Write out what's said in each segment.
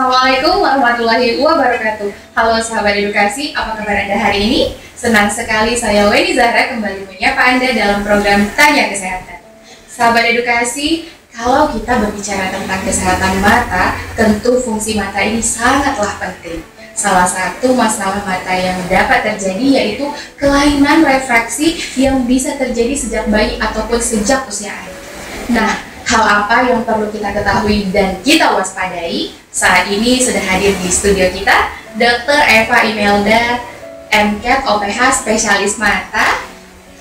Assalamualaikum warahmatullahi wabarakatuh. Halo sahabat edukasi, apa kabar Anda hari ini? Senang sekali saya Weni Zahra kembali menyapa Anda dalam program Tanya Kesehatan. Sahabat edukasi, kalau kita berbicara tentang kesehatan mata, tentu fungsi mata ini sangatlah penting. Salah satu masalah mata yang dapat terjadi yaitu kelainan refraksi yang bisa terjadi sejak bayi ataupun sejak usia anak. Nah, hal apa yang perlu kita ketahui dan kita waspadai? Saat ini sudah hadir di studio kita Dr. Eva Imelda, MCAT OPH Spesialis Mata.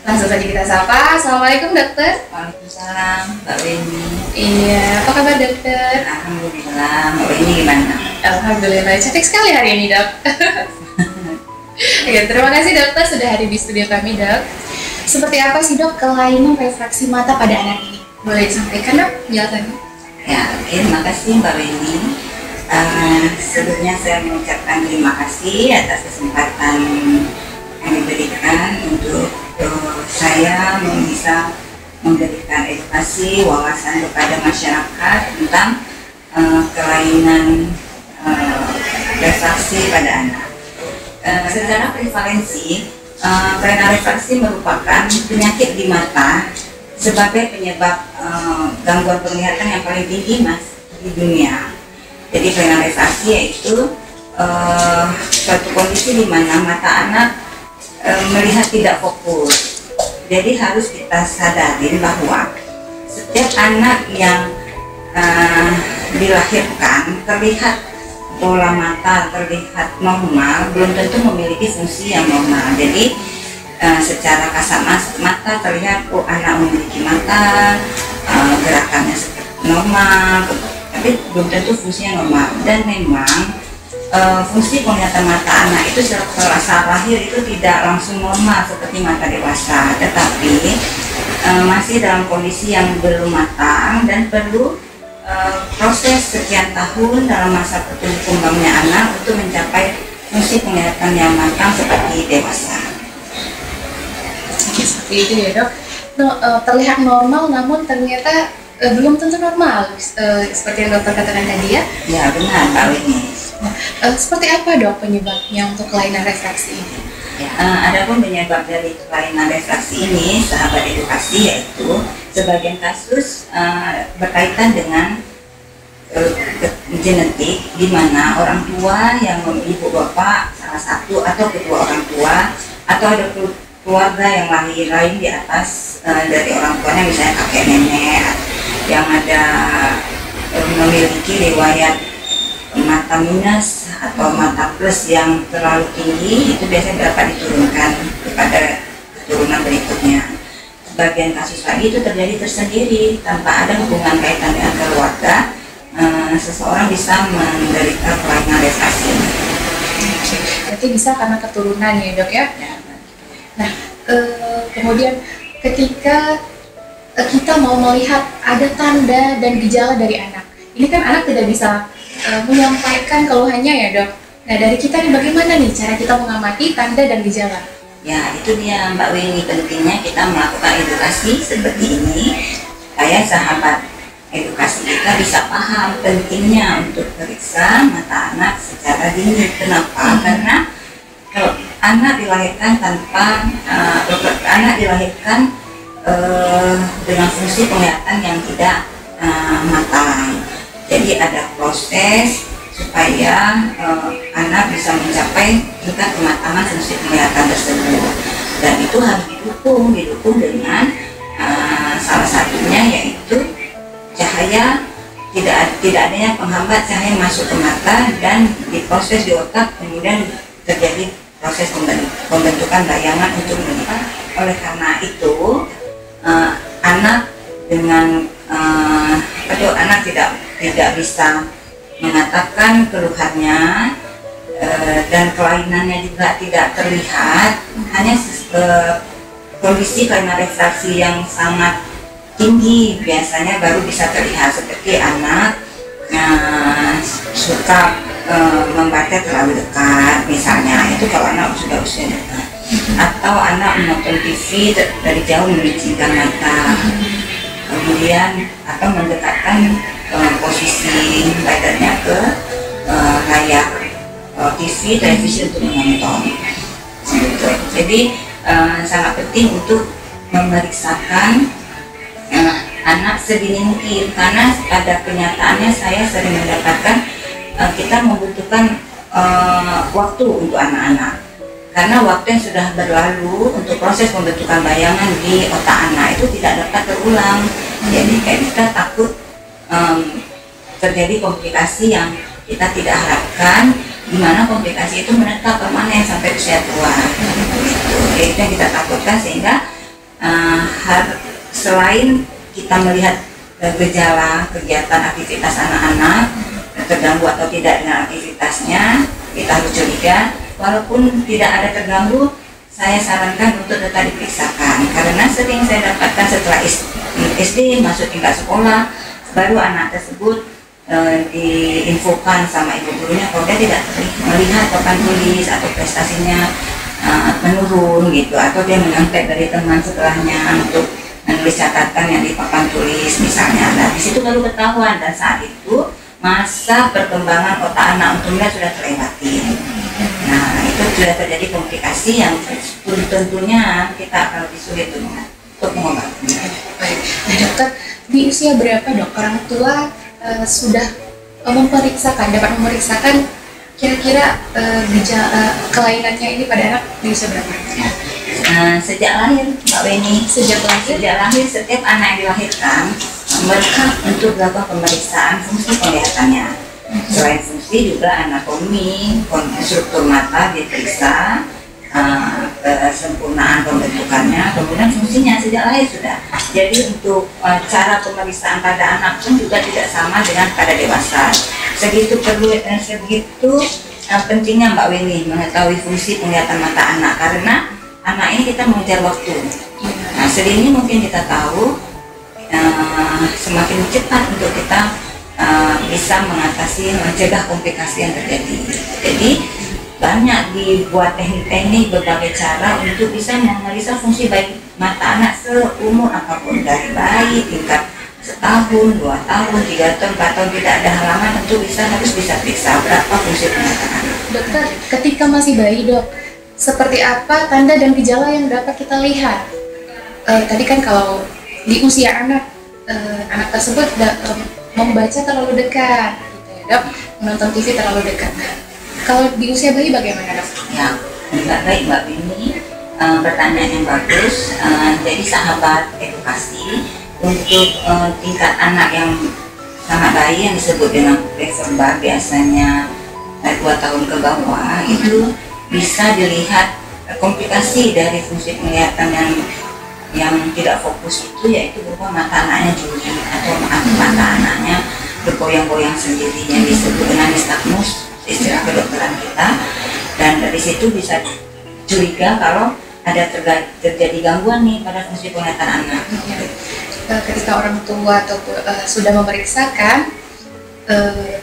Langsung saja kita sapa. Assalamualaikum dokter. Waalaikumsalam, Mbak Weni. Iya, apa kabar dokter? Alhamdulillah, Mbak Weni gimana? Alhamdulillah, cantik sekali hari ini dok. Ya, terima kasih dokter sudah hadir di studio kami dok. Seperti apa sih dok kelainan refraksi mata pada anak ini? Boleh disampaikan dok penjelasannya? Ya, oke, terima kasih Mbak Weni. Sebelumnya saya mengucapkan terima kasih atas kesempatan yang diberikan untuk saya bisa memberikan edukasi wawasan kepada masyarakat tentang kelainan refraksi pada anak. Secara prevalensi, kelainan refraksi merupakan penyakit di mata sebagai penyebab gangguan penglihatan yang paling tinggi mas di dunia. Jadi kelainan refraksi yaitu suatu kondisi di mana mata anak melihat tidak fokus. Jadi harus kita sadari bahwa setiap anak yang dilahirkan terlihat bola mata terlihat normal belum tentu memiliki fungsi yang normal. Jadi secara kasat mata terlihat anak memiliki mata, gerakannya normal, tapi belum tentu fungsinya normal. Dan memang fungsi penglihatan mata anak itu setelah saat lahir itu tidak langsung normal seperti mata dewasa, tetapi masih dalam kondisi yang belum matang dan perlu proses sekian tahun dalam masa pertumbuhan kembangnya anak untuk mencapai fungsi penglihatan yang matang seperti dewasa. Seperti itu ya dok. Terlihat normal namun ternyata belum tentu normal, seperti yang dokter katakan tadi ya. Ya benar Mbak Weni. Seperti apa dok penyebabnya untuk kelainan refraksi ini? Ya, adapun penyebab dari kelainan refraksi ini, sahabat edukasi, yaitu sebagian kasus berkaitan dengan genetik, di mana orang tua yang ibu bapak salah satu atau kedua orang tua atau ada keluarga yang lain di atas dari orang tuanya, misalnya kakek nenek yang ada memiliki riwayat mata minus atau mata plus yang terlalu tinggi, itu biasanya dapat diturunkan kepada keturunan berikutnya. Sebagian kasus lagi itu terjadi tersendiri tanpa ada hubungan kaitan dengan keluarga, seseorang bisa menderita kelainan refraksi. Berarti bisa karena keturunan ya dok ya? Nah, kemudian ketika kita mau melihat ada tanda dan gejala dari anak, ini kan anak tidak bisa menyampaikan keluhannya ya dok. Nah dari kita nih bagaimana nih cara kita mengamati tanda dan gejala? Ya itu dia Mbak Weni, pentingnya kita melakukan edukasi seperti ini supaya sahabat edukasi kita bisa paham pentingnya untuk periksa mata anak secara dini. Kenapa? Karena kalau anak dilahirkan dengan fungsi penglihatan yang tidak matang. Jadi ada proses supaya anak bisa mencapai tingkat kematangan fungsi penglihatan tersebut, dan itu harus didukung dengan salah satunya yaitu cahaya, tidak adanya penghambat cahaya masuk ke mata dan diproses di otak, kemudian terjadi proses pembentukan bayangan untuk melihat. Oleh karena itu anak dengan anak tidak bisa mengatakan keluhannya dan kelainannya juga tidak terlihat, hanya kondisi kelainan refraksi yang sangat tinggi biasanya baru bisa terlihat, seperti anak suka membaca terlalu dekat misalnya, itu kalau anak sudah usia dekat, atau anak menonton TV dari jauh memicingkan mata, kemudian atau mendekatkan posisi badannya ke layar TV, televisi untuk menonton. Gitu. Jadi sangat penting untuk memeriksakan anak sedini mungkin, karena pada kenyataannya saya sering mendapatkan kita membutuhkan waktu untuk anak-anak, karena waktu yang sudah berlalu untuk proses pembentukan bayangan di otak anak itu tidak dapat terulang. Jadi kayak kita takut terjadi komplikasi yang kita tidak harapkan, di mana komplikasi itu menetap permanen sampai usia tua. Itu yang kita takutkan, sehingga selain kita melihat gejala kegiatan aktivitas anak-anak terganggu atau tidak dengan aktivitasnya, kita harus curiga. Walaupun tidak ada terganggu, saya sarankan untuk tetap diperiksakan, karena sering saya dapatkan setelah SD masuk tingkat sekolah, baru anak tersebut diinfokan sama ibu gurunya kalau dia tidak melihat papan tulis atau prestasinya menurun gitu, atau dia menyontek dari teman setelahnya untuk menulis catatan yang di papan tulis misalnya. Nah, di situ baru ketahuan, dan saat itu masa perkembangan otak anak untuk melihat sudah terlewati. Nah, itu sudah terjadi komplikasi yang tentunya kita akan lebih sulit untuk mengobatinya. Baik, nah dokter, di usia berapa dok orang tua sudah dapat memeriksakan kira-kira gejala kelainannya ini pada anak di usia berapa? Sejak lahir, Mbak Weni. Sejak lahir setiap anak yang dilahirkan berhak untuk dilakukan pemeriksaan fungsi penglihatannya. Selain fungsi juga anatomi, struktur mata diperiksa, kesempurnaan pembentukannya, kemudian fungsinya sejak lahir sudah. Jadi untuk cara pemeriksaan pada anak pun juga tidak sama dengan pada dewasa. Segitu pentingnya Mbak Weni mengetahui fungsi penglihatan mata anak, karena anak ini kita mengejar waktu. Nah, sedini mungkin kita tahu, semakin cepat untuk kita bisa mengatasi, mencegah komplikasi yang terjadi. Jadi banyak dibuat teknik-teknik berbagai cara untuk bisa memeriksa fungsi baik mata anak seumur apapun, dari bayi tingkat setahun, 2 tahun, 3 tahun, 4 tahun, tidak ada halaman, tentu harus bisa periksa berapa fungsi penglihatan anak. Dokter, ketika masih bayi dok, seperti apa tanda dan gejala yang dapat kita lihat? Tadi kan kalau di usia anak tersebut membaca terlalu dekat, gitu ya dok, menonton TV terlalu dekat. Kalau di usia bayi bagaimana dok? Ya, baik Mbak Bini, pertanyaan yang bagus. Jadi sahabat edukasi untuk tingkat anak yang sangat bayi yang disebut dengan preverba, biasanya 2 tahun ke bawah, itu bisa dilihat komplikasi dari fungsi penglihatan yang tidak fokus itu, yaitu berupa mata anaknya juri atau mata anaknya bergoyang-goyang sendiri, yang disebut dengan nystagmus istilah kedokteran kita. Dan dari situ bisa curiga kalau ada terjadi gangguan nih pada fungsi penglihatan anak. Ketika orang tua atau sudah memeriksakan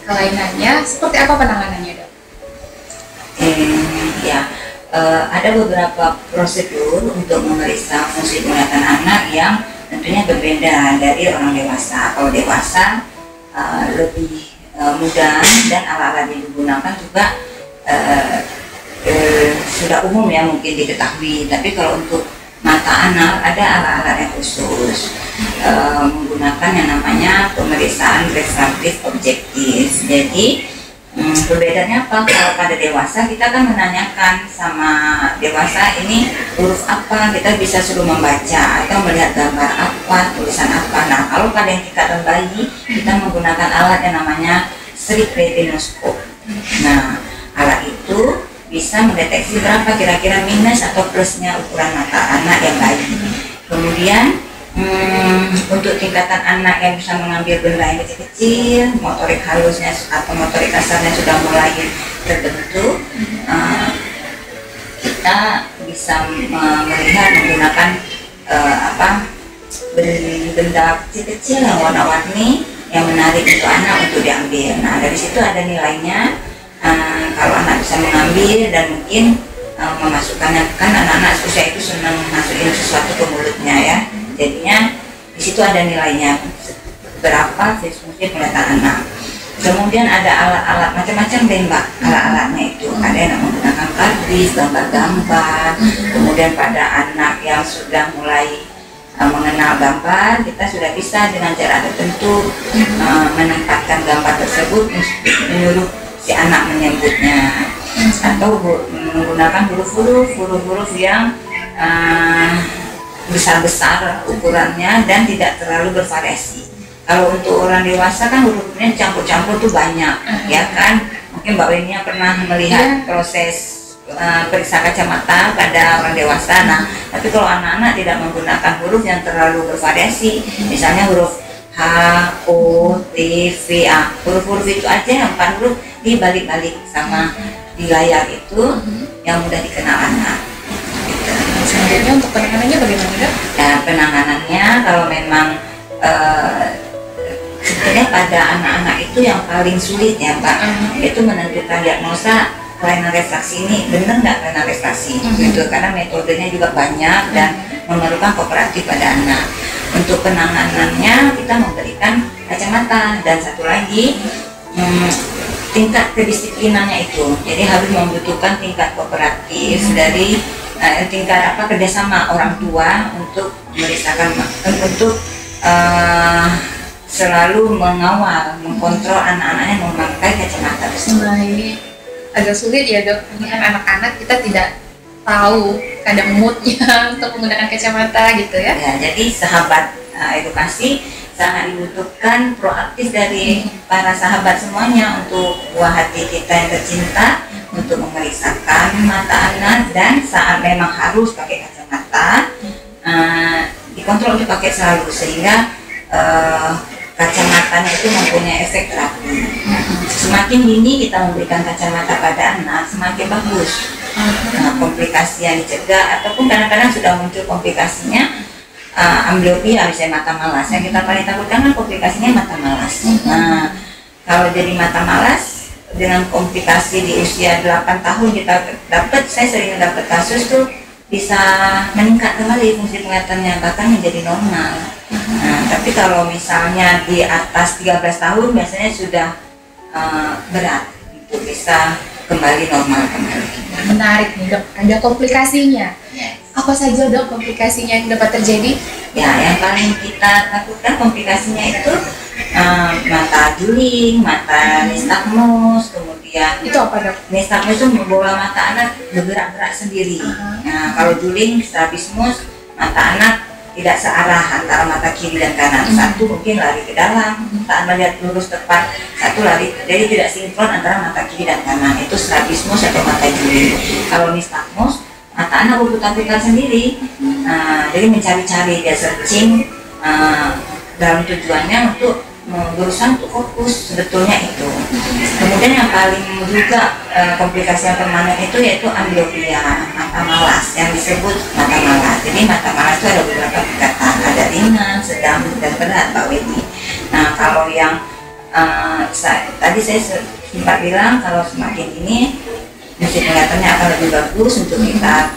kelainannya, seperti apa penanganannya dok? Ada beberapa prosedur untuk memeriksa fungsi penglihatan anak yang tentunya berbeda dari orang dewasa. Kalau dewasa lebih mudah dan alat-alat yang digunakan juga sudah umum ya, mungkin diketahui. Tapi kalau untuk mata anak ada alat-alat yang khusus, menggunakan yang namanya pemeriksaan refraktif objektif. Jadi perbedaannya apa? Kalau pada dewasa kita kan menanyakan sama dewasa ini huruf apa, kita bisa suruh membaca atau melihat gambar apa, tulisan apa. Nah, kalau pada yang tingkatan bayi kita menggunakan alat yang namanya strip retinoskop. Nah, alat itu bisa mendeteksi berapa kira-kira minus atau plusnya ukuran mata anak yang bayi. Kemudian untuk tingkatan anak yang bisa mengambil benda yang kecil-kecil, motorik halusnya atau motorik kasarnya sudah mulai terbentuk, kita bisa melihat menggunakan benda kecil-kecil yang warna-warni yang menarik untuk anak untuk diambil. Nah, dari situ ada nilainya. Kalau anak bisa mengambil dan mungkin memasukkannya, kan anak-anak usia itu senang masukin sesuatu ke mulutnya ya. Jadinya di situ ada nilainya berapa fungsi penglihatan anak. Kemudian ada alat-alat macam-macam deh Mbak, alat-alatnya itu ada yang menggunakan kardus, gambar-gambar. Kemudian pada anak yang sudah mulai mengenal gambar, kita sudah bisa dengan cara tertentu menempatkan gambar tersebut, menyuruh si anak menyebutnya, atau menggunakan huruf-huruf yang besar-besar ukurannya dan tidak terlalu bervariasi. Kalau untuk orang dewasa kan hurufnya campur-campur tuh banyak, ya kan? Mungkin Mbak Weni pernah melihat proses periksa kacamata pada orang dewasa. Nah, tapi kalau anak-anak tidak menggunakan huruf yang terlalu bervariasi, misalnya huruf H, O, T, V, A, huruf-huruf itu aja, 4 huruf dibalik-balik sama di layar itu yang mudah dikenal anak. Gitu. Selanjutnya untuk penanganannya bagaimana Dok? Ya, penanganannya kalau memang sebenarnya pada anak-anak itu yang paling sulit ya Pak, itu menentukan diagnosa kelainan refraksi ini benar nggak kelainan refraksi gitu, karena metodenya juga banyak dan memerlukan kooperatif pada anak. Untuk penanganannya kita memberikan kacamata dan satu lagi tingkat kedisiplinannya itu, jadi harus membutuhkan tingkat kooperatif dari tingkat kerjasama orang tua untuk memeriksakan, untuk selalu mengawal, mengkontrol anak-anaknya memakai kacamata tersebut. Agak sulit ya Dok, ini kan anak-anak kita tidak tahu kadang moodnya untuk menggunakan kacamata gitu ya. Ya, jadi sahabat edukasi sangat dibutuhkan proaktif dari para sahabat semuanya untuk buah hati kita yang tercinta, untuk memeriksakan mata anak, dan saat memang harus pakai kacamata dikontrol dipakai selalu, sehingga kacamatanya itu mempunyai efek terapi. Semakin dini kita memberikan kacamata pada anak, semakin bagus. Komplikasi yang dicegah, ataupun kadang-kadang sudah muncul komplikasinya amblyopia, misalnya mata malas. Yang kita paling takutkan kan komplikasinya mata malas. Nah, kalau jadi mata malas dengan komplikasi di usia 8 tahun kita dapat, saya sering dapat kasus tuh bisa meningkat kembali fungsi penglihatannya, bahkan menjadi normal. Nah, tapi kalau misalnya di atas 13 tahun biasanya sudah berat, itu bisa kembali normal kembali. Menarik nih Dok, ada komplikasinya. Apa saja Dok komplikasinya yang dapat terjadi? Ya, yang paling kita takutkan komplikasinya itu mata juling, mata nistagmus, kemudian itu apa Dok? Nistagmus itu bola mata anak bergerak-gerak sendiri. Nah, kalau juling, strabismus, mata anak tidak searah antara mata kiri dan kanan. Satu mungkin lari ke dalam saat melihat lurus tepat, satu lari, jadi tidak sinkron antara mata kiri dan kanan. Itu strabismus atau mata juling. Kalau nistagmus, mata anak berputar-putar sendiri. Jadi mencari-cari, dia searching dalam tujuannya untuk berusaha untuk fokus, sebetulnya itu. Kemudian yang paling juga komplikasi yang permanen itu yaitu amblyopia, mata malas, yang disebut mata malas. Jadi mata malas itu ada beberapa tingkatan, ada ringan, sedang, dan berat Pak Weni. Nah, kalau yang tadi saya sempat bilang, kalau semakin ini fungsi penglihatannya akan lebih bagus untuk kita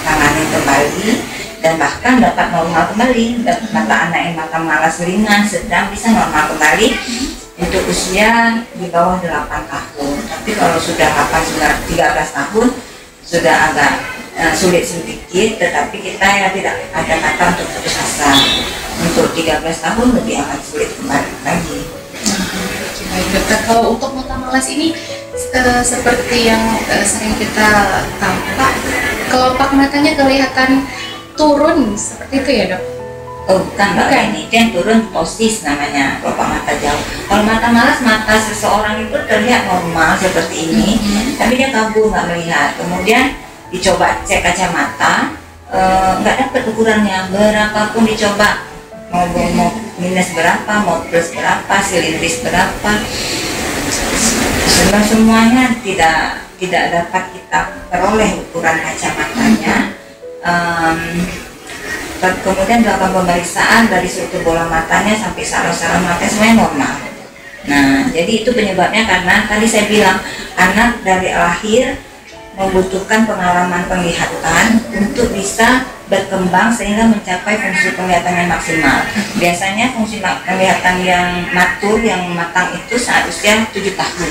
tangani kembali, dan bahkan dapat normal kembali. Mata anak yang mata malas ringan, sedang, bisa normal kembali untuk usia di bawah 8 tahun. Tapi kalau sudah 13 tahun sudah agak sulit sedikit, tetapi kita ya tidak ada kata untuk putus asa. Untuk 13 tahun lebih akan sulit kembali lagi. Baik Dokter, kalau untuk mata malas ini seperti yang sering kita tampak, kelopak matanya kelihatan turun seperti itu ya Dok? Oh bukan Mbak, ini yang turun ptosis namanya, kelopak mata jauh. Kalau mata malas, mata seseorang itu terlihat normal seperti ini, tapi dia kabur, nggak melihat. Kemudian dicoba cek kacamata, nggak dapat ukurannya, berapapun dicoba, mau minus berapa, mau plus berapa, silindris berapa, semuanya tidak dapat kita peroleh ukuran kacamatanya. Kemudian dilakukan pemeriksaan dari struktur bola matanya sampai saraf-saraf mata semuanya normal. Nah, jadi itu penyebabnya karena tadi saya bilang anak dari lahir membutuhkan pengalaman penglihatan untuk bisa berkembang sehingga mencapai fungsi penglihatan yang maksimal. Biasanya fungsi penglihatan yang matur, yang matang itu saat usia 7 tahun.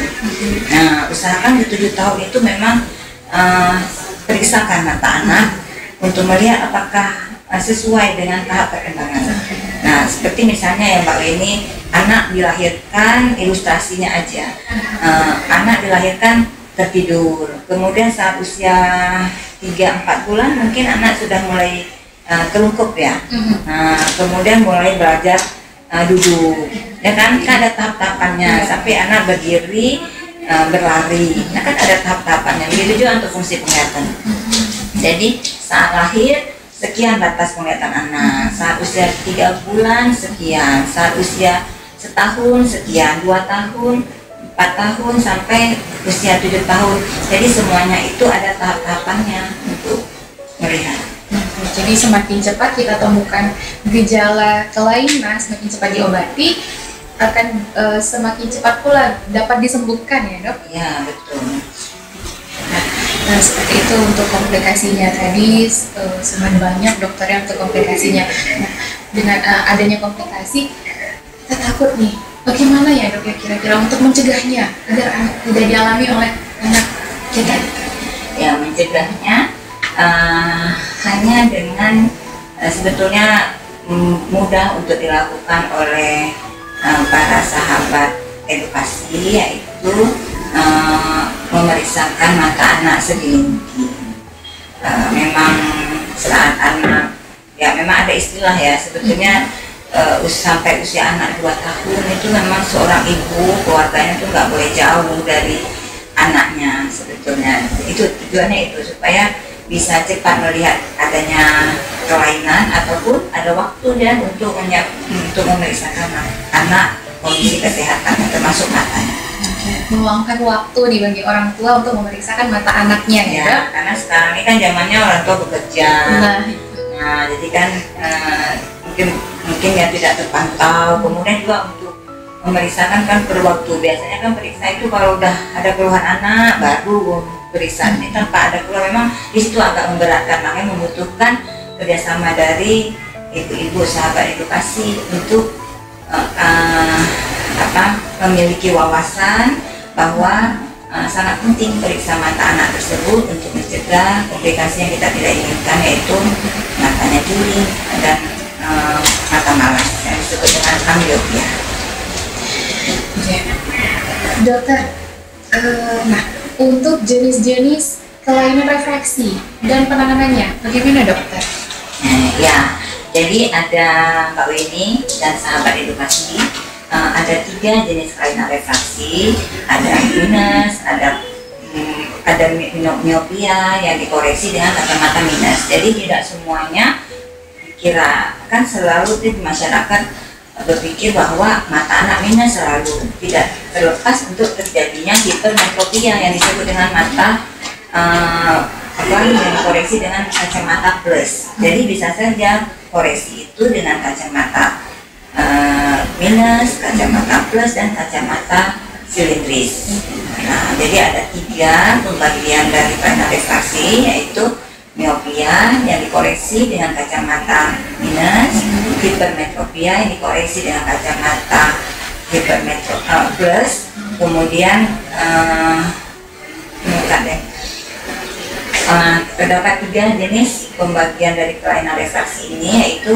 Nah, usahakan di 7 tahun itu memang periksakan mata anak untuk melihat apakah sesuai dengan tahap perkembangan. Nah, seperti misalnya ya Mbak Weni, anak dilahirkan ilustrasinya aja. Anak dilahirkan tertidur, kemudian saat usia 3-4 bulan mungkin anak sudah mulai kelungkup ya. Kemudian mulai belajar duduk, ya kan ada tahap-tahapannya sampai anak berdiri, berlari. Nah kan ada tahap-tahapannya. Begitu juga untuk fungsi penglihatan. Jadi saat lahir sekian batas penglihatan anak, saat usia 3 bulan sekian, saat usia setahun sekian, 2 tahun, 4 tahun sampai usia 7 tahun. Jadi semuanya itu ada tahap-tahapannya untuk melihat. Jadi semakin cepat kita temukan gejala kelainan, semakin cepat diobati, akan semakin cepat pula dapat disembuhkan ya dok? Ya betul. Nah seperti itu untuk komplikasinya tadi, semakin banyak dokternya untuk komplikasinya. Nah dengan adanya komplikasi, kita takut nih. Bagaimana ya dok ya kira-kira untuk mencegahnya agar tidak dialami oleh anak kita? Ya mencegahnya hanya dengan sebetulnya mudah untuk dilakukan oleh para sahabat edukasi, yaitu memeriksakan mata anak sedini. Memang saat anak, ya memang ada istilah ya sebetulnya. Sampai usia anak 2 tahun itu memang seorang ibu, keluarganya itu nggak boleh jauh dari anaknya sebetulnya. Itu tujuannya itu supaya bisa cepat melihat adanya kelainan ataupun ada waktu ya untuk memeriksakan anak kondisi kesehatan termasuk matanya. Meluangkan waktu nih bagi orang tua untuk memeriksakan mata anaknya ya. Karena sekarang ini kan zamannya orang tua bekerja. Nah jadi kan mungkin yang tidak terpantau. Kemudian juga untuk memeriksakan kan perlu waktu. Biasanya kan periksa itu kalau udah ada keluhan anak baru periksa. Ini tanpa ada keluhan memang di situ agak memberatkan, makanya membutuhkan kerjasama dari ibu-ibu sahabat edukasi untuk memiliki wawasan bahwa sangat penting periksa mata anak tersebut untuk mencegah komplikasi yang kita tidak inginkan, yaitu matanya juli dan mata malas yang disebut dengan ambliopia. Dokter, nah untuk jenis-jenis kelainan refraksi dan penanganannya bagaimana dokter? Ya, jadi ada Mbak Weni dan sahabat edukasi, ada 3 jenis kelainan refraksi, ada minus, ada miopia yang dikoreksi dengan kacamata minus. Jadi tidak semuanya kira kan selalu di masyarakat berpikir bahwa mata anak minus, selalu tidak terlepas untuk terjadinya hipermetropia yang disebut dengan mata yang dikoreksi dengan kacamata plus. Jadi bisa saja koreksi itu dengan kacamata minus, kacamata plus, dan kacamata silindris. Nah, jadi ada 3 pembagian dari kelainan refraksi, yaitu miopia yang dikoreksi dengan kacamata minus, hipermetropia yang dikoreksi dengan kacamata plus, kemudian terdapat 3 jenis pembagian dari kelainan refraksi ini, yaitu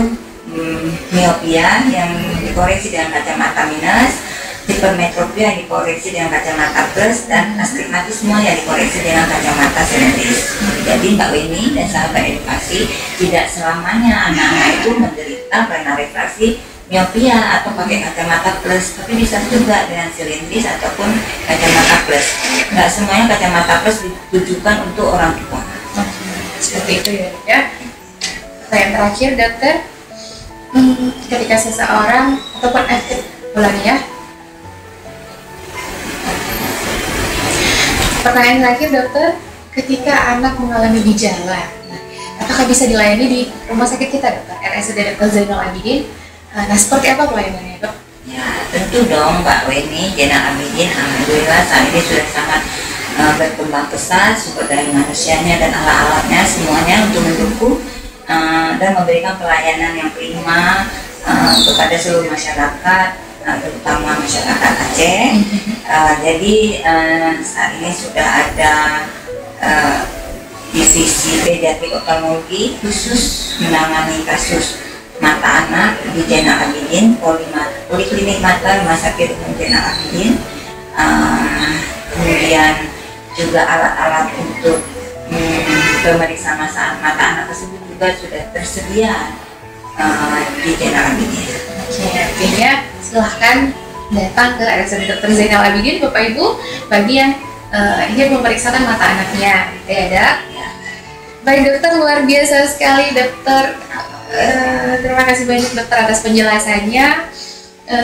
miopia yang dikoreksi dengan kacamata minus, hipermetropia yang dikoreksi dengan kacamata plus, dan astigmatisme yang dikoreksi dengan kacamata silindris. Jadi Mbak Weni dan sahabat edukasi, tidak selamanya anak-anak itu menderita kelainan refraksi miopia atau pakai kacamata plus, tapi bisa juga dengan silindris ataupun kacamata plus. Nggak semuanya kacamata plus ditujukan untuk orang tua. Seperti itu ya. Yang terakhir dokter, ketika seseorang ataupun ulangi ya. Pertanyaan terakhir dokter, ketika anak mengalami gejala, apakah bisa dilayani di rumah sakit kita dokter, RSUD Dr. Zainal Abidin? Nah seperti apa pelayanannya dok? Ya tentu dong Mbak Weni, Zainal Abidin alhamdulillah saat ini sudah sangat berkembang pesat, sumber daya manusianya dan alat-alatnya semuanya untuk mendukung dan memberikan pelayanan yang prima kepada seluruh masyarakat, terutama masyarakat Aceh. Jadi saat ini sudah ada divisi pediatrik oftalmologi khusus menangani kasus mata anak di Zainal Abidin, Poliklinik Mata Rumah Sakit Umum Zainal Abidin. Kemudian juga alat-alat untuk pemeriksaan mata anak tersebut juga sudah tersedia di Zainal Abidin. Artinya silahkan datang ke RSUD Dr. Zainal Abidin, Bapak Ibu, bagi yang ingin memeriksakan mata anaknya, gitu ya, Dok? Baik dokter, luar biasa sekali dokter. Terima kasih banyak dokter atas penjelasannya.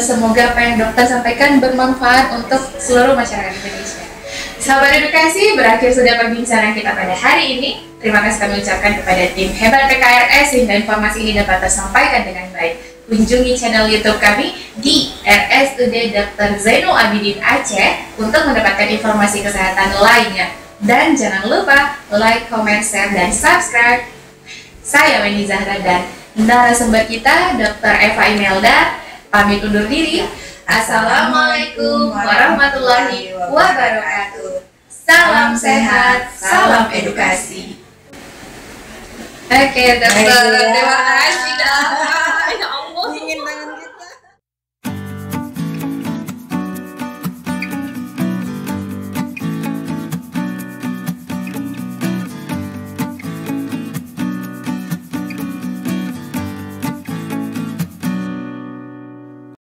Semoga apa yang dokter sampaikan bermanfaat untuk seluruh masyarakat Indonesia. Sahabat edukasi, berakhir sudah perbincangan kita pada hari ini. Terima kasih kami ucapkan kepada tim hebat PKRS sehingga informasi ini dapat tersampaikan dengan baik. Kunjungi channel YouTube kami di RSUD Dr. Zainal Abidin Aceh untuk mendapatkan informasi kesehatan lainnya. Dan jangan lupa like, comment, share, dan subscribe. Saya Weni Zahra dan narasumber kita Dr. Eva Imelda pamit undur diri. Assalamualaikum warahmatullahi wabarakatuh. Salam sehat, salam edukasi. Oke dokter, terima kasih dok.